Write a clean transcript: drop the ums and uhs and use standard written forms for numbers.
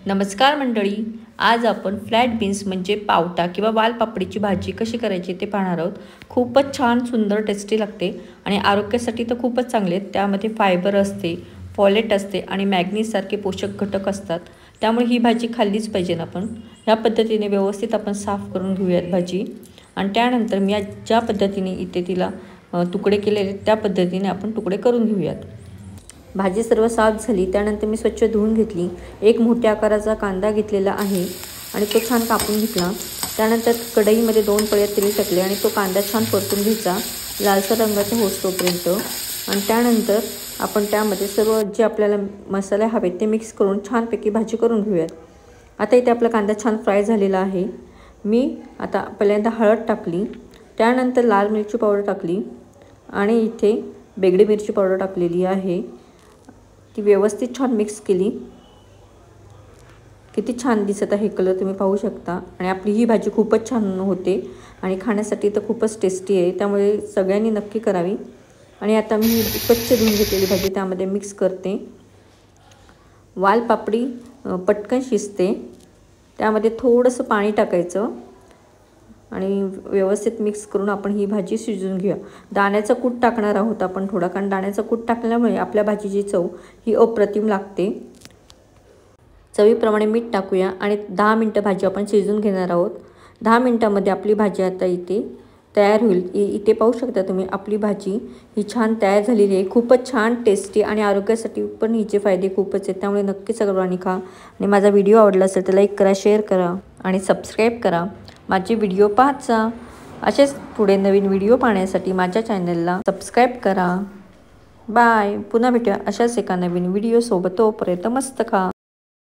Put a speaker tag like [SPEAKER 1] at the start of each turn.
[SPEAKER 1] नमस्कार मंडळी, आज आपण फ्लॅट बीन्स म्हणजे पावटा किंवा वालपापडीची भाजी कशी करायची ते पाहणार आहोत। खूपच छान सुंदर टेस्टी लागते आणि आरोग्यासाठी तर खूपच चांगले आहेत। त्यामध्ये फायबर असते, फॉलेट असते आणि मॅग्नीज सारखे पोषक घटक असतात। त्यामुळे ही भाजी खाल्लीच पाहिजे आपण। ह्या पद्धतीने व्यवस्थित आपण साफ करून घेऊयात भाजी आणि त्यानंतर मी ज्या पद्धतीने इथे तिला तुकडे केलेले त्या पद्धतीने आपण तुकडे करून घेऊयात। भाजी सर्व साफ झाली त्यानंतर मी स्वच्छ धुवून घेतली। एक मोठ्या आकाराचा कांदा घेतलेला आहे आणि तो छान कापून घेतला। त्यानंतर कढईमध्ये 2 पळ्या तेल टाकले आणि तो कांदा छान परतून घ्यायचा लालसर रंगाचा होईपर्यंत। आणि त्यानंतर आपण त्यामध्ये सर्व जे आपल्याला मसाले हवेत ते मिक्स करून छानपैकी भाजी करून घेऊयात। आता इथे आपला कांदा छान फ्राय झालेला आहे। मी आता पहिल्यांदा हळद टाकली, त्यानंतर लाल मिरची पावडर टाकली आणि इथे बेगडी मिरची पावडर टाकलेली आहे। ती व्यवस्थित छान मिक्स केली। किती छान दिसत आहे कलर तुम्ही पाहू शकता आणि आपली ही भाजी खूपच छान होते आणि खाण्यासाठी तर खूपच टेस्टी आहे, त्यामुळे सगळ्यांनी नक्की करावी। आणि आता मी स्वच्छ धुवून घेतलेली भाजी त्यामध्ये मिक्स करते। वालपापडी पटकन शिजते, त्यामध्ये थोडंसं पाणी टाकायचं आणि व्यवस्थित मिक्स करून आपण ही भाजी शिजवून घेऊया। दाण्याचा कूट टाकणार आहोत आपण थोडा, कारण दाण्याचा कूट टाकल्यामुळे आपल्या भाजीची चव ही अप्रतिम लागते। चवीप्रमाणे मीठ टाकूया आणि 10 मिनिटं भाजी आपण शिजवून घेणार आहोत। 10 मिनिटांमध्ये आपली भाजी आता इथे तयार होईल। इथे पाहू शकता तुम्ही आपली भाजी ही छान तयार झालेली आहे। खूपच छान टेस्टी आणि आरोग्यासाठी पण हिचे फायदे खूपच आहेत, त्यामुळे नक्की सर्वांनी खा। आणि माझा व्हिडिओ आवडला असेल तर लाईक करा, शेअर करा आणि सबस्क्राईब करा। माझे व्हिडिओ पाहत जा। असेच पुढे नवीन व्हिडिओ पाहण्यासाठी माझ्या चॅनलला सबस्क्राईब करा। बाय, पुन्हा भेटूया अशाच एका नवीन व्हिडिओ सोबत। तोपर्यंत मस्त खा।